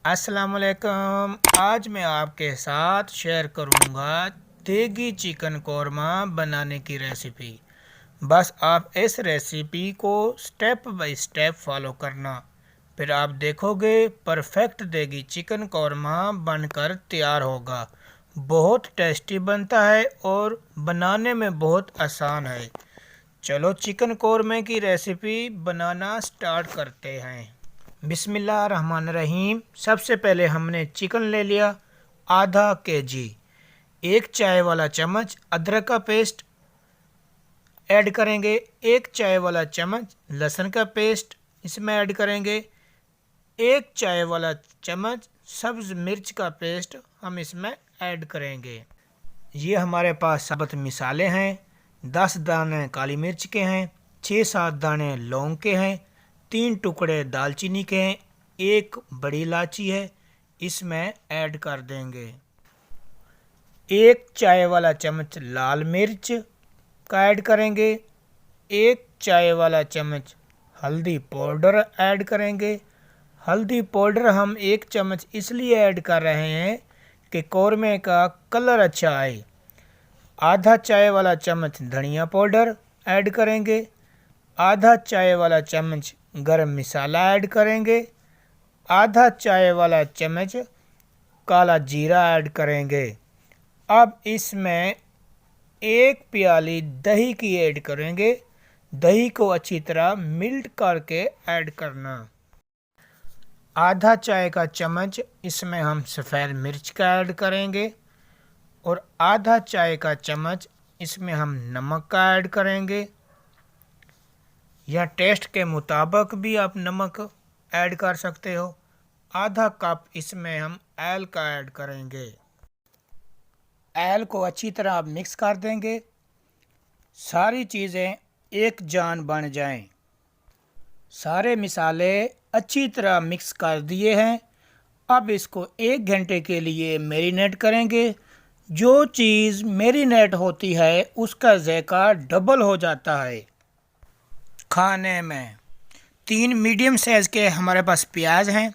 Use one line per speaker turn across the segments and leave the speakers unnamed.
अस्सलाम वालेकुम। आज मैं आपके साथ शेयर करूंगा देगी चिकन कौरमा बनाने की रेसिपी। बस आप इस रेसिपी को स्टेप बाय स्टेप फॉलो करना, फिर आप देखोगे परफेक्ट देगी चिकन कौरमा बनकर तैयार होगा। बहुत टेस्टी बनता है और बनाने में बहुत आसान है। चलो चिकन कौरमे की रेसिपी बनाना स्टार्ट करते हैं। बिस्मिल्लाहिर्रहमानिर्रहीम। सबसे पहले हमने चिकन ले लिया आधा केजी। एक चाय वाला चम्मच अदरक का पेस्ट ऐड करेंगे। एक चाय वाला चम्मच लहसुन का पेस्ट इसमें ऐड करेंगे। एक चाय वाला चम्मच सब्ज़ मिर्च का पेस्ट हम इसमें ऐड करेंगे। ये हमारे पास साबुत मिसाले हैं। 10 दाने काली मिर्च के हैं, 6-7 दाने लौंग के हैं, 3 टुकड़े दालचीनी के हैं, एक बड़ी इलायची है, इसमें ऐड कर देंगे। एक चाय वाला चम्मच लाल मिर्च का ऐड करेंगे। एक चाय वाला चम्मच हल्दी पाउडर ऐड करेंगे। हल्दी पाउडर हम 1 चम्मच इसलिए ऐड कर रहे हैं कि कौरमे का कलर अच्छा आए। आधा चाय वाला चम्मच धनिया पाउडर ऐड करेंगे। आधा चाय वाला चम्मच गरम मसाला ऐड करेंगे। आधा चाय वाला चम्मच काला जीरा ऐड करेंगे। अब इसमें 1 प्याली दही की ऐड करेंगे। दही को अच्छी तरह मिल्ट करके ऐड करना। आधा चाय का चम्मच इसमें हम सफ़ेद मिर्च का ऐड करेंगे और आधा चाय का चम्मच इसमें हम नमक का ऐड करेंगे। या टेस्ट के मुताबिक भी आप नमक ऐड कर सकते हो। आधा कप इसमें हम ऑयल का ऐड करेंगे। ऑयल को अच्छी तरह आप मिक्स कर देंगे। सारी चीज़ें एक जान बन जाएं। सारे मिसाले अच्छी तरह मिक्स कर दिए हैं। अब इसको 1 घंटे के लिए मैरिनेट करेंगे। जो चीज़ मैरिनेट होती है उसका ज़ायका डबल हो जाता है खाने में। 3 मीडियम साइज़ के हमारे पास प्याज हैं।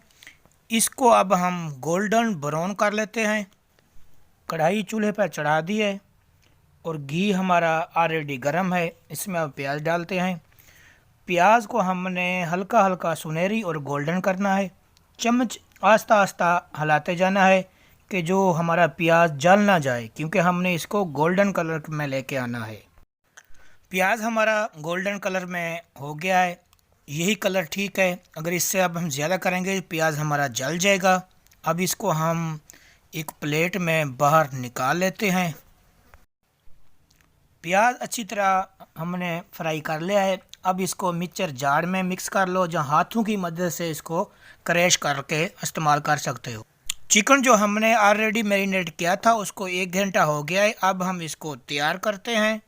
इसको अब हम गोल्डन ब्राउन कर लेते हैं। कढ़ाई चूल्हे पर चढ़ा दी है और घी हमारा ऑलरेडी गर्म है। इसमें अब प्याज डालते हैं। प्याज को हमने हल्का हल्का सुनहरी और गोल्डन करना है। चम्मच आस्ता आस्ता हिलाते जाना है कि जो हमारा प्याज जल ना जाए, क्योंकि हमने इसको गोल्डन कलर में लेके आना है। प्याज हमारा गोल्डन कलर में हो गया है। यही कलर ठीक है। अगर इससे अब हम ज़्यादा करेंगे प्याज हमारा जल जाएगा। अब इसको हम एक प्लेट में बाहर निकाल लेते हैं। प्याज अच्छी तरह हमने फ्राई कर लिया है। अब इसको मिक्सचर जार में मिक्स कर लो, जहाँ हाथों की मदद से इसको क्रैश करके इस्तेमाल कर सकते हो। चिकन जो हमने ऑलरेडी मैरिनेट किया था उसको 1 घंटा हो गया है। अब हम इसको तैयार करते हैं।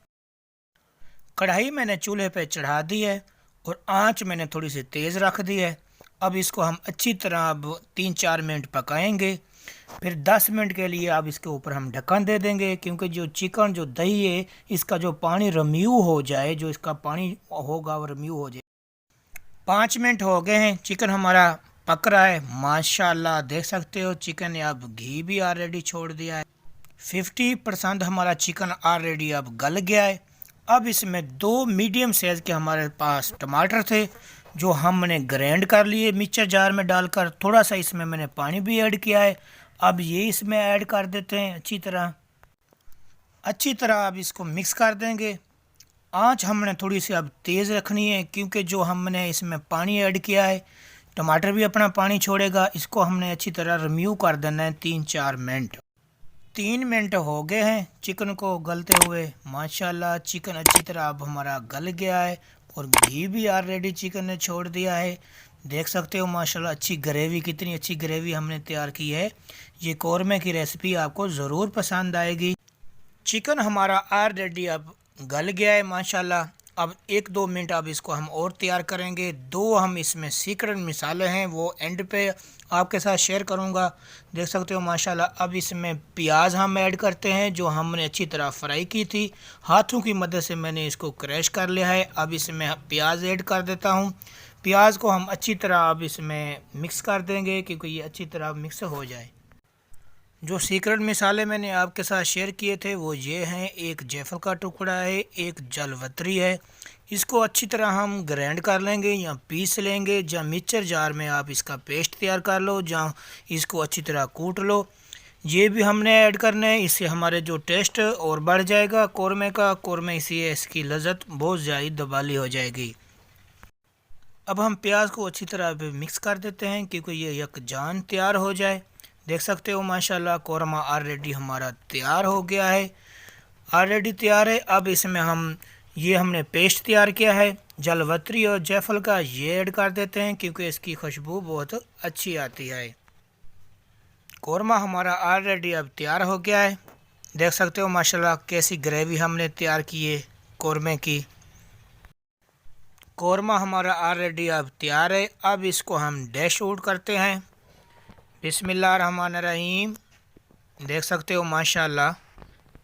कढ़ाई मैंने चूल्हे पे चढ़ा दी है और आंच मैंने थोड़ी सी तेज़ रख दी है। अब इसको हम अच्छी तरह अब 3-4 मिनट पकाएंगे। फिर 10 मिनट के लिए अब इसके ऊपर हम ढक्कन दे देंगे, क्योंकि जो चिकन जो दही है इसका जो पानी रिम्यू हो जाए, जो इसका पानी होगा वो रिम्यू हो जाए। 5 मिनट हो गए हैं। चिकन हमारा पक रहा है माशाल्लाह। देख सकते हो चिकन ने अब घी भी ऑलरेडी छोड़ दिया है। 50% हमारा चिकन ऑलरेडी अब गल गया है। अब इसमें 2 मीडियम साइज़ के हमारे पास टमाटर थे जो हमने ग्राइंड कर लिए मिक्सचर जार में डालकर। थोड़ा सा इसमें मैंने पानी भी ऐड किया है। अब ये इसमें ऐड कर देते हैं अच्छी तरह अब इसको मिक्स कर देंगे। आंच हमने थोड़ी सी अब तेज़ रखनी है, क्योंकि जो हमने इसमें पानी ऐड किया है टमाटर भी अपना पानी छोड़ेगा। इसको हमने अच्छी तरह रिम्यू कर देना है 3-4 मिनट। 3 मिनट हो गए हैं चिकन को गलते हुए। माशाल्लाह चिकन अच्छी तरह अब हमारा गल गया है और घी भी ऑलरेडी चिकन ने छोड़ दिया है। देख सकते हो माशाल्लाह अच्छी ग्रेवी, कितनी अच्छी ग्रेवी हमने तैयार की है। ये कौरमे की रेसिपी आपको ज़रूर पसंद आएगी। चिकन हमारा ऑलरेडी अब गल गया है माशाल्लाह। अब 1-2 मिनट अब इसको हम और तैयार करेंगे। 2 हम इसमें सीक्रेट मिसाले हैं वो एंड पे आपके साथ शेयर करूंगा। देख सकते हो माशाल्लाह। अब इसमें प्याज हम ऐड करते हैं जो हमने अच्छी तरह फ्राई की थी। हाथों की मदद से मैंने इसको क्रैश कर लिया है। अब इसमें प्याज ऐड कर देता हूं। प्याज को हम अच्छी तरह अब इसमें मिक्स कर देंगे क्योंकि ये अच्छी तरह मिक्स हो जाए। जो सीक्रेट मिसाले मैंने आपके साथ शेयर किए थे वो ये हैं, एक जायफल का टुकड़ा है, एक जलवतरी है। इसको अच्छी तरह हम ग्राइंड कर लेंगे या पीस लेंगे, या मिक्सचर जार में आप इसका पेस्ट तैयार कर लो, या इसको अच्छी तरह कूट लो। ये भी हमने ऐड करना है, इससे हमारे जो टेस्ट और बढ़ जाएगा कौरमे का। कौरमे से इसकी लज़्ज़त बहुत ज़्यादा दबाली हो जाएगी। अब हम प्याज को अच्छी तरह मिक्स कर देते हैं क्योंकि ये यकजान तैयार हो जाए। देख सकते हो माशाल्लाह कौरमा ऑलरेडी हमारा तैयार हो गया है, ऑलरेडी तैयार है। अब इसमें हमने पेस्ट तैयार किया है जलवतरी और जायफल का, ये ऐड कर देते हैं क्योंकि इसकी खुशबू बहुत अच्छी आती है। कौरमा हमारा ऑलरेडी अब तैयार हो गया है। देख सकते हो माशाल्लाह कैसी ग्रेवी हमने तैयार की है कौरमे की। कौरमा हमारा ऑलरेडी अब तैयार है। अब इसको हम डैश आउट करते हैं। बिस्मिल्लाहिर्रहमानिर्रहीम। देख सकते हो माशाल्लाह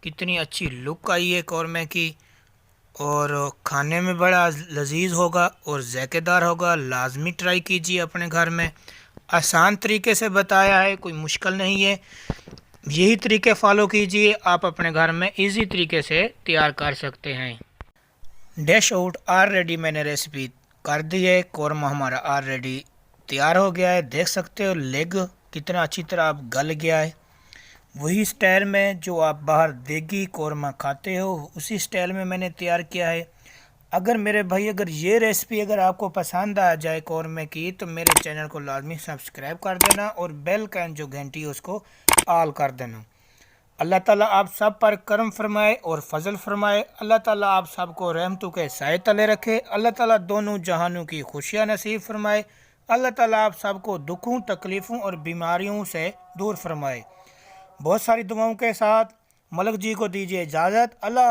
कितनी अच्छी लुक आई है कौरमे की, और खाने में बड़ा लजीज होगा और ज़ायकेदार होगा। लाजमी ट्राई कीजिए अपने घर में। आसान तरीके से बताया है, कोई मुश्किल नहीं है। यही तरीके फॉलो कीजिए, आप अपने घर में इजी तरीके से तैयार कर सकते हैं। डैश आउट ऑलरेडी मैंने रेसिपी कर दी है। कौरमा हमारा ऑलरेडी तैयार हो गया है। देख सकते हो लेग कितना अच्छी तरह आप गल गया है। वही स्टाइल में जो आप बाहर देगी कौरमा खाते हो उसी स्टाइल में मैंने तैयार किया है। अगर मेरे भाई ये रेसिपी अगर आपको पसंद आ जाए कौरमे की तो मेरे चैनल को लाजमी सब्सक्राइब कर देना और बेल का जो घंटी है उसको ऑल कर देना। अल्लाह ताला आप सब पर करम फरमाए और फजल फरमाए। अल्लाह ताला आप सबको रहमतों के साए तले रखे। अल्लाह ताला दोनों जहानों की खुशियाँ नसीब फरमाए। अल्लाह ताला आप सबको दुखों, तकलीफ़ों और बीमारियों से दूर फरमाए। बहुत सारी दुआओं के साथ मलक जी को दीजिए इजाज़त। अल्लाह।